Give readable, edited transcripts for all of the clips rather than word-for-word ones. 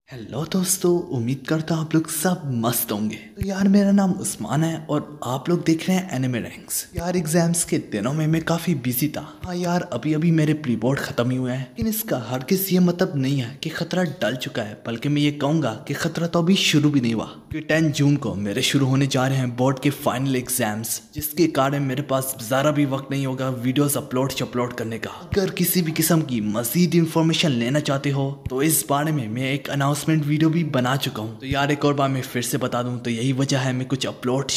Hello दोस्तों, उम्मीद करता हूँ आप लोग सब मस्त होंगे। तो यार मेरा नाम उस्मान है और आप लोग देख रहे हैं एनिमे रैंक्स। यार एग्जाम्स के दिनों में मैं काफ़ी बिजी था। हाँ यार, अभी अभी मेरे प्री बोर्ड ख़त्म ही हुए हैं, लेकिन इसका हरगिज़ ये मतलब नहीं है कि खतरा टल चुका है, बल्कि मैं ये कहूँगा कि खतरा तो अभी शुरू भी नहीं हुआ। कि 10 जून को मेरे शुरू होने जा रहे हैं बोर्ड के फाइनल एग्जाम्स, जिसके कारण मेरे पास ज़रा भी वक्त नहीं होगा वीडियोस अपलोड करने का। अगर किसी भी किस्म की मजीद इंफॉर्मेशन लेना चाहते हो तो इस बारे में मैं एक अनाउंसमेंट वीडियो भी बना चुका हूँ। तो यार एक और बार मैं फिर से बता दूं, तो यही वजह है मैं कुछ अपलोड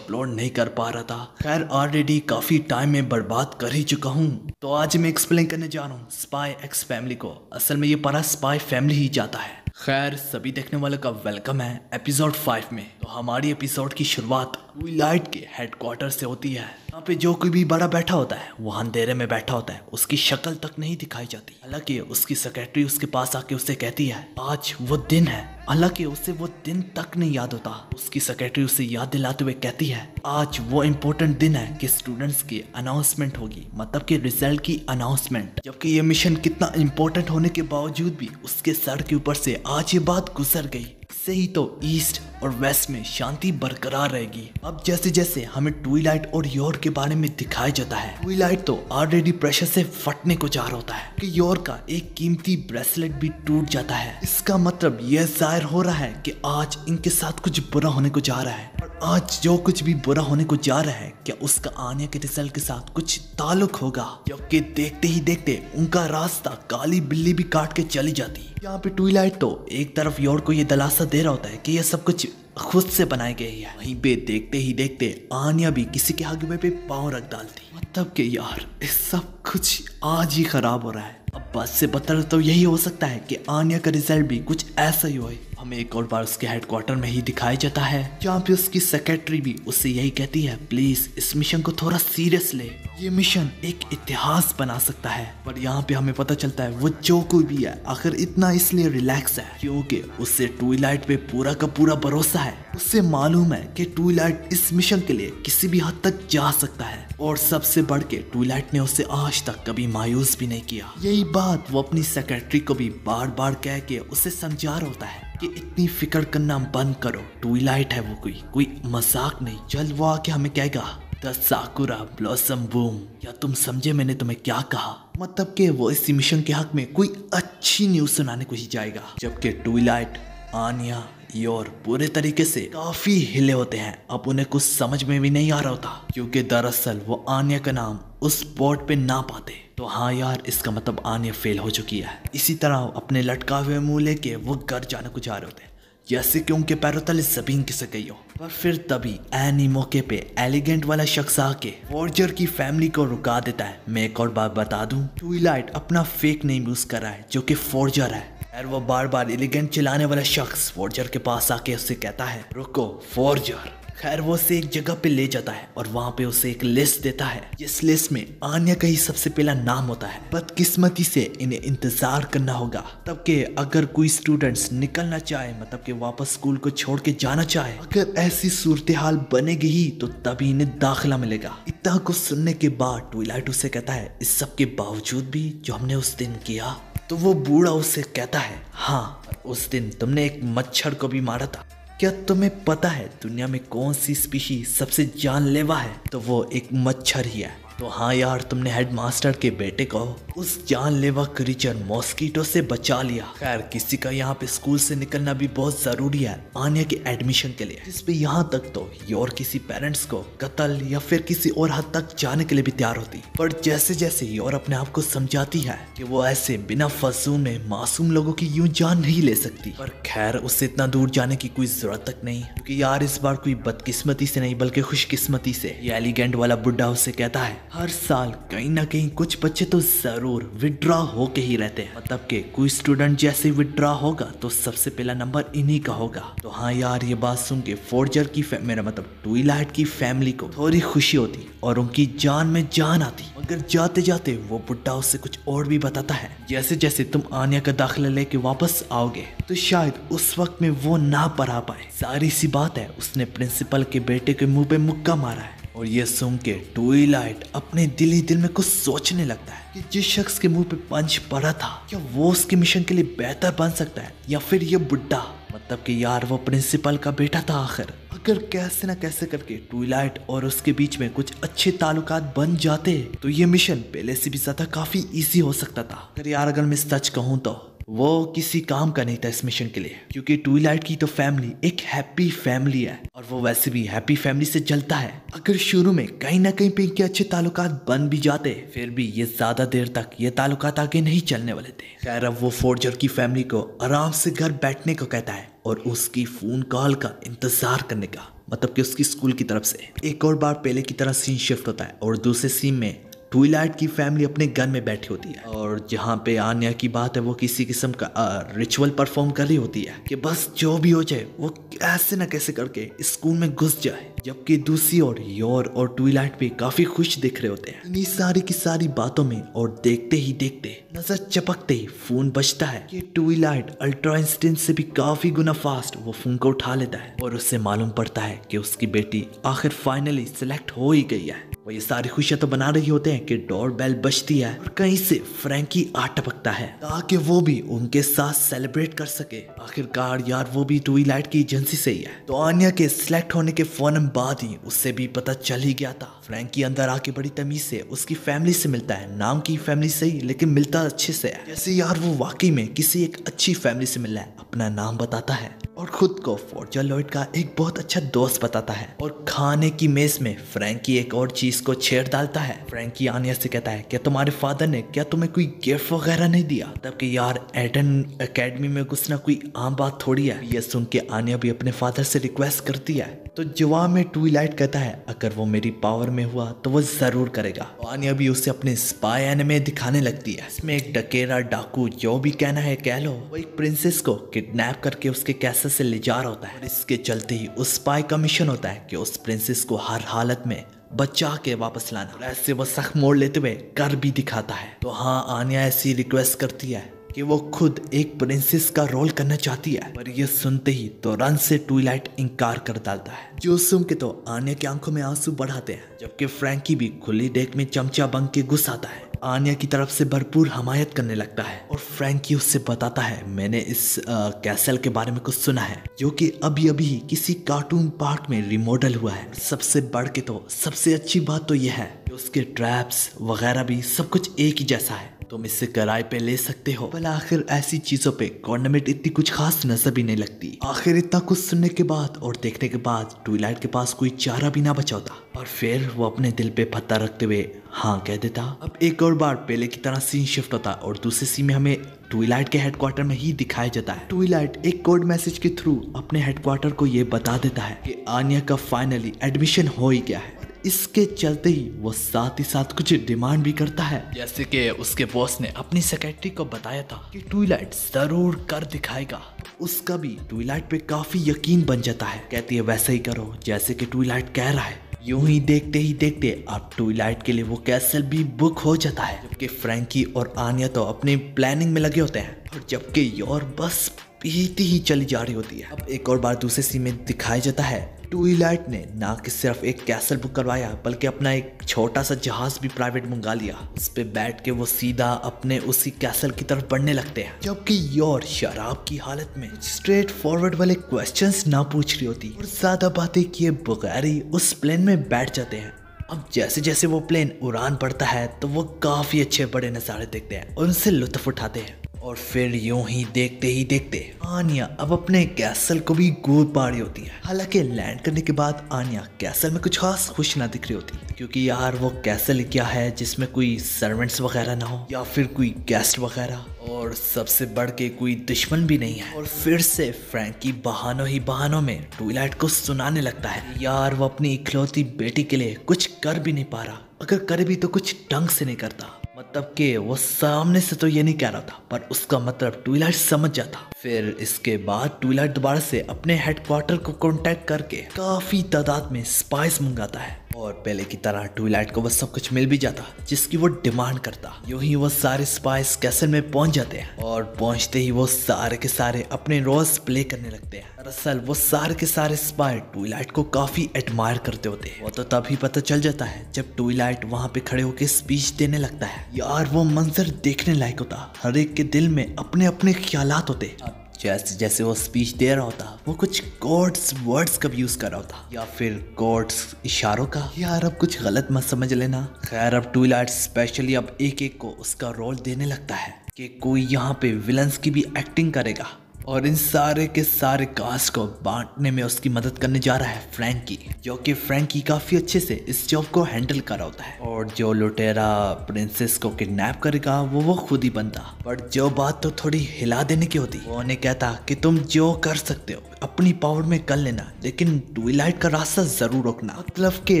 नहीं कर पा रहा था। खैर ऑलरेडी काफ़ी टाइम में बर्बाद कर ही चुका हूँ। तो आज मैं एक्सप्लेन करने जा रहा हूँ स्पाई एक्स फैमिली को। असल में ये पूरा स्पाई फैमिली ही जाता है। खैर सभी देखने वालों का वेलकम है एपिसोड 5 में। तो हमारी एपिसोड की शुरुआत ट्विलाइट के हेडक्वार्टर से होती है। यहाँ पे जो कोई भी बड़ा बैठा होता है वो अंधेरे में बैठा होता है, उसकी शक्ल तक नहीं दिखाई जाती। हालांकि उसकी सेक्रेटरी उसके पास आके उससे कहती है आज वो दिन है। हालांकि उसे वो दिन तक नहीं याद होता। उसकी सेक्रेटरी उसे याद दिलाते हुए कहती है आज वो इम्पोर्टेंट दिन है कि स्टूडेंट्स की अनाउंसमेंट होगी, मतलब कि रिजल्ट की अनाउंसमेंट। जबकि ये मिशन कितना इम्पोर्टेंट होने के बावजूद भी उसके सर के ऊपर से आज ये बात गुजर गई। इससे ही तो ईस्ट और वेस्ट में शांति बरकरार रहेगी। अब जैसे जैसे हमें ट्विलाइट और योर के बारे में दिखाया जाता है, ट्विलाइट तो ऑलरेडी प्रेशर से फटने को जा रहा होता है कि योर का एक कीमती ब्रेसलेट भी टूट जाता है। इसका मतलब यह जाहिर हो रहा है कि आज इनके साथ कुछ बुरा होने को जा रहा है। और आज जो कुछ भी बुरा होने को जा रहा है, क्या उसका आने के रिजल्ट के साथ कुछ ताल्लुक होगा? जबकि देखते ही देखते उनका रास्ता काली बिल्ली भी काट के चली जाती। यहाँ पे ट्विलाइट तो एक तरफ योर को ये दिलासा दे रहा होता है कि ये सब कुछ खुद से बनाई गई है, वहीं पे देखते ही देखते आन्या भी किसी के आगे पे पाँव रख डालती। मतलब कि यार इस सब कुछ आज ही खराब हो रहा है। अब बस से बदतर तो यही हो सकता है कि आन्या का रिजल्ट भी कुछ ऐसा ही होए। हमें एक और बार उसके हेडक्वार्टर में ही दिखाया जाता है, जहाँ पे उसकी सेक्रेटरी भी उससे यही कहती है प्लीज इस मिशन को थोड़ा सीरियस ले, ये मिशन एक इतिहास बना सकता है। पर यहाँ पे हमें पता चलता है वो जो कोई भी है आखिर इतना इसलिए रिलैक्स है क्योंकि उससे ट्विलाइट पे पूरा का पूरा भरोसा है। उससे मालूम है कि ट्विलाइट इस मिशन के लिए किसी भी हद तक जा सकता है। और सबसे बढ़ के ट्विलाइट ने उसे आज तक कभी मायूस भी नहीं किया। यही बात वो अपनी सेक्रेटरी को भी बार बार कह के उसे समझा रहा होता है कि इतनी फिक्र करना बंद करो, ट्विलाइट है वो कोई मजाक नहीं। जल्द वो आके हमें कहेगा द साकुरा ब्लॉसम बूम। या तुम समझे मैंने तुम्हें क्या कहा? मतलब कि वो इस मिशन के हक में कोई अच्छी न्यूज सुनाने को ही जाएगा। जबकि ट्विलाइट, आन्या, योर पूरे तरीके से काफी हिले होते हैं। अब उन्हें कुछ समझ में भी नहीं आ रहा होता क्योंकि दरअसल वो आन्या का नाम उस बोर्ड पे ना पाते। तो हाँ यार, इसका मतलब आन्या फेल हो चुकी है। इसी तरह अपने लटका हुए मुंह लेके वो घर जाने को जा रहे होते हैं, जैसे कि उनके पैरों तले जमीन खिसक गई हो। पर फिर तभी एनी मौके पे एलिगेंट वाला शख्स आके फॉर्जर की फैमिली को रुका देता है। मैं एक और बात बता दूं, ट्विलाइट अपना फेक नेम यूज कर रहा है जो कि फॉर्जर है। और वो बार बार एलिगेंट चिल्लाने वाला शख्स फॉर्जर के पास आके उससे कहता है रुको फॉर्जर। खैर वो उसे एक जगह पे ले जाता है और वहाँ पे उसे एक लिस्ट देता है, जिस लिस्ट में आन्या का ही सबसे पहला नाम होता है। बदकिस्मती से इन्हें इंतजार करना होगा, तब के अगर कोई स्टूडेंट्स निकलना चाहे, मतलब कि वापस स्कूल को छोड़ के जाना चाहे, अगर ऐसी सूरत हाल बनेगी ही तो तभी इन्हें दाखिला मिलेगा। इतना कुछ सुनने के बाद ट्विलाइट उसे कहता है इस सब के बावजूद भी जो हमने उस दिन किया, तो वो बूढ़ा उससे कहता है हाँ उस दिन तुमने एक मच्छर को भी मारा था। क्या तुम्हें पता है दुनिया में कौन सी स्पीशी सबसे जानलेवा है? तो वो एक मच्छर ही है। तो हाँ यार, तुमने हेडमास्टर के बेटे को उस जानलेवा क्रीचर मॉस्किटो से बचा लिया। खैर किसी का यहाँ पे स्कूल से निकलना भी बहुत जरूरी है आन्या के एडमिशन के लिए, जिसपे यहाँ तक तो योर किसी पेरेंट्स को कत्ल या फिर किसी और हद तक जाने के लिए भी तैयार होती। पर जैसे जैसे योर अपने आप को समझाती है कि वो ऐसे बिना फजूल में मासूम लोगों की यूं जान नहीं ले सकती। पर खैर उससे इतना दूर जाने की कोई जरूरत तक नहीं, क्योंकि यार इस बार कोई बदकिस्मती से नहीं बल्कि खुशकिस्मती से ये एलिगेंट वाला बुढ़ा उससे कहता है हर साल कहीं ना कहीं कुछ बच्चे तो जरूर विड्रॉ होके ही रहते हैं। मतलब कि कोई स्टूडेंट जैसे विड्रॉ होगा तो सबसे पहला नंबर इन्हीं का होगा। तो हाँ यार, ये बात सुन के फॉर्जर की मेरा मतलब ट्विलाइट की फैमिली को थोड़ी खुशी होती और उनकी जान में जान आती। मगर जाते जाते वो बुड्ढा उससे कुछ और भी बताता है, जैसे जैसे तुम आन्या का दाखिला लेके वापस आओगे तो शायद उस वक्त में वो ना पढ़ा पाए। सारी सी बात है उसने प्रिंसिपल के बेटे के मुंह पे मुक्का मारा है और ये सुन के ट्विलाइट अपने दिल ही दिल में कुछ सोचने लगता है कि जिस शख्स के मुंह पे पंच पड़ा था क्या वो उसके मिशन के लिए बेहतर बन सकता है या फिर ये बुड्ढा। मतलब कि यार वो प्रिंसिपल का बेटा था आखिर। अगर कैसे ना कैसे करके ट्विलाइट और उसके बीच में कुछ अच्छे ताल्लुकात बन जाते तो ये मिशन पहले से भी ज्यादा काफी इजी हो सकता था। अगर मैं सच कहूँ तो वो किसी काम का नहीं था इस मिशन के लिए, क्योंकि ट्विलाइट की तो फैमिली एक हैप्पी फैमिली है और वो वैसे भी हैप्पी फैमिली से जलता है। अगर शुरू में कहीं ना कहीं पे इनके अच्छे ताल्लुकात बन भी जाते फिर भी ये ज्यादा देर तक ये ताल्लुकात आगे नहीं चलने वाले थे। खैर अब वो फोर्जर की फैमिली को आराम से घर बैठने को कहता है और उसकी फोन कॉल का इंतजार करने का, मतलब कि उसकी स्कूल की तरफ से। एक और बार पहले की तरह सीन शिफ्ट होता है और दूसरे सीन में ट्विलाइट की फैमिली अपने घर में बैठी होती है और जहाँ पे आन्या की बात है वो किसी किस्म का रिचुअल परफॉर्म कर रही होती है कि बस जो भी हो जाए वो कैसे ना कैसे करके स्कूल में घुस जाए। जबकि दूसरी ओर योर और ट्विलाइट भी काफी खुश दिख रहे होते हैं इन्हीं सारी की सारी बातों में। और देखते ही देखते नजर चपकते ही फोन बजता है कि ट्विलाइट अल्ट्रा इंस्टेंट से भी काफी गुना फास्ट वो फोन को उठा लेता है और उससे मालूम पड़ता है कि उसकी बेटी आखिर फाइनली सिलेक्ट हो ही गई है। वो ये सारी खुशियां तो बना रही होते हैं कि डोर बेल बजती है और कहीं से फ्रैंकी आ टपकता है ताकि वो भी उनके साथ सेलिब्रेट कर सके। आखिरकार यार वो भी ट्विलाइट की एजेंसी से ही है। तो आन्या के सिलेक्ट होने के फौरन बाद ही उससे भी पता चल ही गया था। फ्रैंकी अंदर आके बड़ी तमीज से उसकी फैमिली से मिलता है, नाम की फैमिली से ही लेकिन मिलता अच्छे से है, जैसे यार वो वाकई में किसी एक अच्छी फैमिली से मिला है। अपना नाम बताता है और खुद को फोर्जर लॉयड का एक बहुत अच्छा दोस्त बताता है। और खाने की मेज में फ्रैंकी एक और चीज को छेड़ डालता है। फ्रैंकी आन्या से कहता है क्या तुम्हारे फादर ने क्या तुम्हें कोई गिफ्ट वगैरह नहीं दिया? तब कि यार एडन एकेडमी में घुसना कोई आम बात थोड़ी है। ये सुन के आन्या भी अपने फादर से रिक्वेस्ट करती है तो जवाब में ट्विलाइट कहता है अगर वो मेरी पावर में हुआ तो वो जरूर करेगा। आन्या भी उसे अपने स्पाई एनिमे दिखाने लगती है। इसमें एक डकेरा डाकू जो भी कहना है कह लो वो एक प्रिंसेस को किडनैप करके उसके कैसल से ले जा रहा होता है। इसके चलते ही उस स्पाई का मिशन होता है कि उस प्रिंसेस को हर हालत में बचा के वापस लाना। और ऐसे वो सख्त मोड़ लेते हुए कर भी दिखाता है। तो हाँ आन्या ऐसी रिक्वेस्ट करती है कि वो खुद एक प्रिंसेस का रोल करना चाहती है, पर ये सुनते ही तुरंत से ट्विलाइट इनकार कर डालता है, जो सुन के तो आन्या की आंखों में आंसू बढ़ाते हैं। जबकि फ्रैंकी भी खुली डेक में चमचा बन के घुस आता है, आन्या की तरफ से भरपूर हमायत करने लगता है। और फ्रैंकी उससे बताता है मैंने इस कैसल के बारे में कुछ सुना है जो कि अभी अभी किसी कार्टून पार्क में रिमॉडल हुआ है। सबसे बढ़ के तो सबसे अच्छी बात तो यह है कि उसके ट्रैप्स वगैरह भी सब कुछ एक ही जैसा है, तुम इससे किराए पे ले सकते हो। भला आखिर ऐसी चीजों पे गवर्नमेंट इतनी कुछ खास नजर भी नहीं लगती। आखिर इतना कुछ सुनने के बाद और देखने के बाद ट्विलाइट के पास कोई चारा भी ना बचा होता और फिर वो अपने दिल पे पत्ता रखते हुए हाँ कह देता। अब एक और बार पहले की तरह सीन शिफ्ट होता और दूसरे सीन में हमें ट्विलाइट के हेडक्वार्टर में ही दिखाया जाता है। ट्विलाइट एक कोड मैसेज के थ्रू अपने हेडक्वार्टर को ये बता देता है कि आन्या का फाइनली एडमिशन हो ही गया है। इसके चलते ही वो साथ ही साथ कुछ डिमांड भी करता है, जैसे कि उसके बॉस ने अपनी सेक्रेटरी को बताया था कि ट्विलाइट जरूर कर दिखाएगा। उसका भी ट्विलाइट पे काफी यकीन बन जाता है। कहती है वैसा ही करो जैसे कि ट्विलाइट कह रहा है। यूं ही देखते ही देखते अब ट्विलाइट के लिए वो कैसल भी बुक हो जाता है। जबकि फ्रैंकी और आन्या तो अपनी प्लानिंग में लगे होते हैं और जबकि योर बस पीती ही चली जा रही होती है। अब एक और बार दूसरे सीन में दिखाया जाता है ट्विलाइट ने ना कि सिर्फ एक कैसल बुक करवाया बल्कि अपना एक छोटा सा जहाज भी प्राइवेट मंगा लिया। उस पे बैठ के वो सीधा अपने उसी कैसल की तरफ बढ़ने लगते हैं। जबकि योर शराब की हालत में स्ट्रेट फॉरवर्ड वाले क्वेश्चंस ना पूछ रही होती और ज्यादा बातें किए बगैर ही उस प्लेन में बैठ जाते हैं। अब जैसे जैसे वो प्लेन उड़ान पड़ता है तो वो काफी अच्छे बड़े नज़ारे देखते हैं और उनसे लुत्फ उठाते हैं। और फिर यूं ही देखते आन्या अब अपने कैसल को भी गोद पा रही होती है। हालांकि लैंड करने के बाद आन्या कैसल में कुछ खास खुश ना दिख रही होती, क्योंकि यार वो कैसल क्या है जिसमें कोई सर्वेंट्स वगैरह ना हो या फिर कोई गेस्ट वगैरह, और सबसे बढ़ के कोई दुश्मन भी नहीं है। और फिर से फ्रैंकी बहानों में ट्विलाइट को सुनाने लगता है यार वो अपनी इकलौती बेटी के लिए कुछ कर भी नहीं पा रहा, अगर करे भी तो कुछ ढंग से नहीं करता। मतलब कि वो सामने से तो ये नहीं कह रहा था पर उसका मतलब ट्विलाइट समझ जाता। फिर इसके बाद ट्विलाइट दोबारा से अपने हेडक्वार्टर को कांटेक्ट करके काफी तादाद में स्पाइस मंगाता है और पहले की तरह ट्विलाइट को बस सब कुछ मिल भी जाता जिसकी वो डिमांड करता। यूं ही वो सारे स्पाइस कैसल में पहुंच जाते हैं और पहुंचते ही वो सारे के सारे अपने रोल्स प्ले करने लगते हैं। दरअसल वो सारे के सारे स्पाई ट्विलाइट को काफी एडमायर करते होते हैं। वो तो तभी पता चल जाता है जब ट्विलाइट वहां पे खड़े होकर स्पीच देने लगता है। यार वो मंजर देखने लायक होता, हर एक के दिल में अपने अपने ख्यालात होते। जैसे जैसे वो स्पीच दे रहा होता वो कुछ कोड्स वर्ड्स का यूज कर रहा होता या फिर कोड्स इशारों का। यार अब कुछ गलत मत समझ लेना। खैर अब ट्विलाइट स्पेशली अब एक एक को उसका रोल देने लगता है कि कोई यहाँ पे विलन्स की भी एक्टिंग करेगा और इन सारे के सारे कास्ट को बांटने में उसकी मदद करने जा रहा है फ्रैंकी, जो कि फ्रैंकी काफी अच्छे से इस जॉब को हैंडल कर रहा होता है। और जो लुटेरा प्रिंसेस को किडनैप करेगा वो खुद ही बनता। बट जो बात तो थोड़ी हिला देने की होती, वो उन्हें कहता कि तुम जो कर सकते हो अपनी पावर में कर लेना, लेकिन ट्विलाइट का रास्ता जरूर रोकना। मतलब कि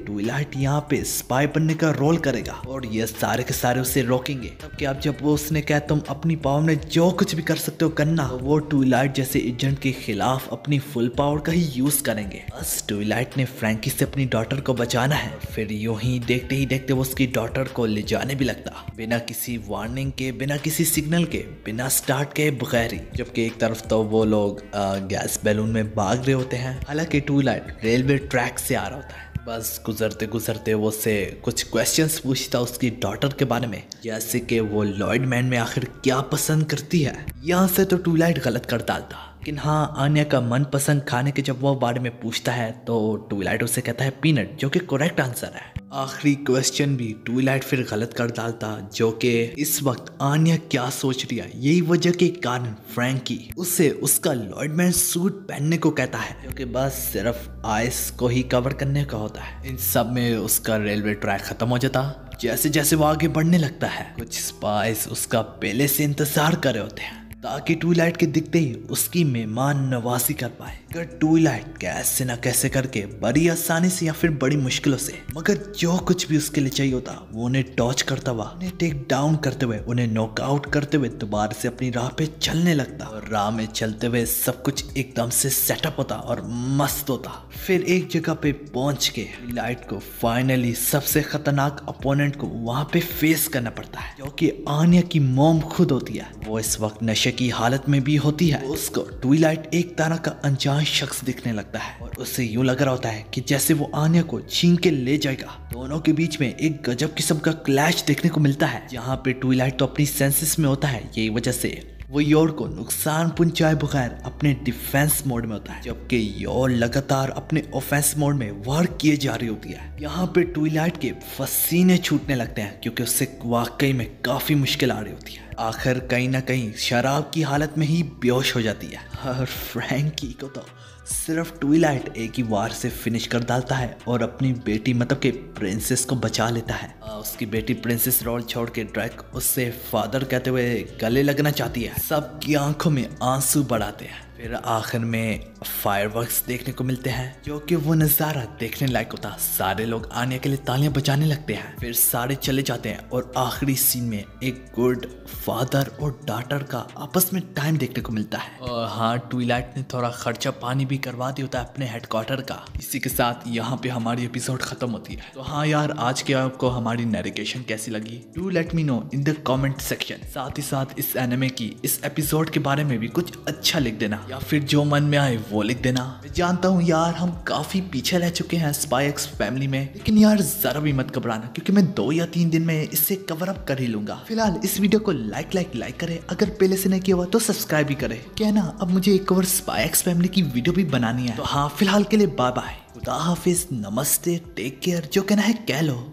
ट्विलाइट यहाँ पे स्पाई बनने का रोल करेगा और ये सारे के सारे उसे रोकेंगे। तब कि अब जब वो उसने कहा तुम अपनी पावर में जो कुछ भी कर सकते हो करना, तो वो ट्विलाइट जैसे एजेंट के खिलाफ अपनी फुल पावर का ही यूज करेंगे। बस ट्विलाइट ने फ्रैंकी से अपनी डॉटर को बचाना है। फिर यूं ही देखते वो उसकी डॉटर को ले जाने भी लगता, बिना किसी वार्निंग के, बिना किसी सिग्नल के, बिना स्टार्ट के बगैर ही। जबकि एक तरफ तो वो लोग गैस बैलून में भाग रहे होते हैं, हालांकि ट्विलाइट रेलवे ट्रैक से आ रहा होता है। बस गुजरते वो उससे कुछ क्वेश्चंस पूछता उसकी डॉटर के बारे में, जैसे कि वो लॉयड मैन में आखिर क्या पसंद करती है। यहाँ से तो ट्विलाइट गलत कर डालता, लेकिन हाँ आन्या का मनपसंद खाने के जब वो बारे में पूछता है तो ट्विलाइट उसे कहता है पीनट, जो कि करेक्ट आंसर है। आखिरी क्वेश्चन भी ट्विलाइट फिर गलत कर डालता, जो कि इस वक्त आन्या क्या सोच रही है। यही वजह के कारण फ्रैंकी उसे उसका लॉयडमैन सूट पहनने को कहता है, जो कि बस सिर्फ आइस को ही कवर करने का होता है। इन सब में उसका रेलवे ट्रैक खत्म हो जाता। जैसे जैसे वो आगे बढ़ने लगता है, कुछ स्पाइस उसका पहले से इंतजार कर रहे होते हैं ताकि ट्विलाइट के दिखते ही उसकी मेहमान नवाजी कर पाए। अगर ट्विलाइट कैसे न कैसे करके बड़ी आसानी से या फिर बड़ी मुश्किलों से, मगर जो कुछ भी उसके लिए चाहिए होता वो उन्हें टॉच करता हुआ, उन्हें टेक डाउन करते हुए, उन्हें नॉकआउट करते हुए दोबारा से अपनी राह पे चलने लगता। और राह में चलते हुए सब कुछ एकदम से सेटअप होता और मस्त होता। फिर एक जगह पे पहुंच के ट्विलाइट को फाइनली सबसे खतरनाक अपोनेंट को वहां पे फेस करना पड़ता है, जो कि आन्या की मॉम खुद होती है। वो इस वक्त नशे की हालत में भी होती है। उसको ट्विलाइट एक तरह का अनजान शख्स दिखने लगता है और उसे यूं लग रहा होता है कि जैसे वो आन्या को छीन के ले जाएगा। दोनों के बीच में एक गजब किस्म का क्लैश देखने को मिलता है, जहाँ पे ट्विलाइट तो अपनी सेंसेस में होता है, यही वजह से वो योर को नुकसान पहुंचाए बगैर अपने डिफेंस मोड में होता है, जबकि योर लगातार अपने ऑफेंस मोड में वार किए जा रही होती है। यहाँ पे ट्विलाइट के पसीने छूटने लगते हैं क्योंकि उससे वाकई में काफी मुश्किल आ रही होती है। आखिर कहीं ना कहीं शराब की हालत में ही बेहोश हो जाती है और फ्रैंकी को तो सिर्फ ट्विलाइट एक ही वार से फिनिश कर डालता है और अपनी बेटी मतलब के प्रिंसेस को बचा लेता है। उसकी बेटी प्रिंसेस रोल छोड़ के ड्रैक उससे फादर कहते हुए गले लगना चाहती है। सबकी आंखों में आंसू बढ़ाते हैं। फिर आखिर में फायरवर्क्स देखने को मिलते हैं, जो कि वो नज़ारा देखने लायक होता। सारे लोग आने के लिए तालियां बजाने लगते हैं, फिर सारे चले जाते हैं और आखिरी सीन में एक गुड फादर और डॉटर का आपस में टाइम देखने को मिलता है। और हाँ, ट्विलाइट ने थोड़ा खर्चा पानी भी करवा दिया होता है अपने हेडक्वार्टर का। इसी के साथ यहाँ पे हमारी एपिसोड खत्म होती है। तो हाँ यार, आज के आपको हमारी नरेशन कैसी लगी, do let me know in the comment section. साथ ही साथ इस एनिमे की इस एपिसोड के बारे में भी कुछ अच्छा लिख देना, या फिर जो मन में आए वो लिख देना। मैं जानता हूँ यार, हम काफी पीछे रह चुके हैं स्पाई एक्स फैमिली में, लेकिन यार जरा भी मत घबराना, क्योंकि मैं 2 या 3 दिन में इससे कवर अप कर ही लूंगा। फिलहाल इस वीडियो को लाइक करे, अगर पहले से नहीं किया हुआ तो सब्सक्राइब भी करे। क्या ना, अब मुझे एक और स्पाई एक्स फैमिली की वीडियो भी बनानी है। तो हाँ, फिलहाल के लिए बाय बाय, खुदा हाफिज, नमस्ते, टेक केयर, जो कहना है कह लो।